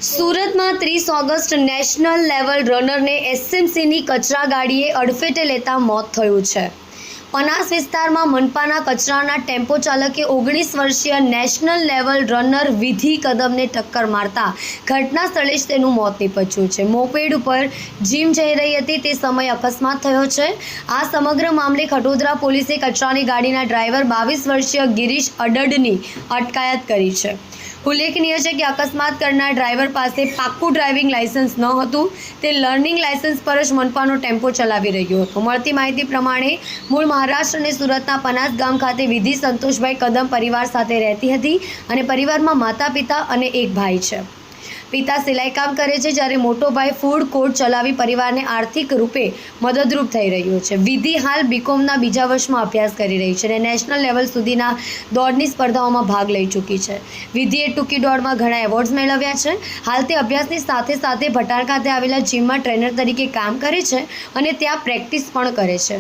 સુરતમાં 30 August national level રનરને એસએમસીની કચરા ગાડીએ અડફેટે લેતા મોત થયું છે। પનાસ વિસ્તારમાં મનપાના કચરાના ટેમ્પો ચાલકે 19 વર્ષીય નેશનલ લેવલ રનર વિધિ કદમને ટક્કર મારતા ઘટના સ્થળે જ તેનું મોત નીપજ્યું છે। મોપેડ ઉપર જીમ જઈ રહી હતી તે સમયે અકસ્માત થયો છે। આ સમગ્ર મામલે ખટોદરા પોલીસે કચરાની ગાડીના ડ્રાઈવર 22 વર્ષીય ગિરીશ અડડની અટકાયત કરી છે। ઉલ્લેખનીય છે કે અકસ્માત કરનાર ડ્રાઈવર પાસે પાક્કું ડ્રાઇવિંગ લાયસન્સ ન હતું। તે લર્નિંગ લાયસન્સ પર જ મનપાનો ટેમ્પો ચલાવી રહ્યો હતો। મળતી માહિતી પ્રમાણે મૂળ મહારાષ્ટ્ર અને સુરતના પનાસ ગામ ખાતે વિધિ સંતોષભાઈ કદમ પરિવાર સાથે રહેતી હતી અને પરિવારમાં માતા પિતા અને એક ભાઈ છે। પિતા સિલાઈ કામ કરે છે જ્યારે મોટો ભાઈ ફૂડ કોર્ટ ચલાવી પરિવારને આર્થિક રૂપે મદદરૂપ થઈ રહ્યો છે। વિધિ હાલ બીકોમના બીજા વર્ષમાં અભ્યાસ કરી રહી છે અને નેશનલ લેવલ સુધીના દોડની સ્પર્ધાઓમાં ભાગ લઈ ચૂકી છે। વિધિએ ટૂંકી દોડમાં ઘણા એવોર્ડ્સ મેળવ્યા છે। હાલ તે અભ્યાસની સાથે સાથે ભટાર ખાતે આવેલા જીમમાં ટ્રેનર તરીકે કામ કરે છે અને ત્યાં પ્રેક્ટિસ પણ કરે છે।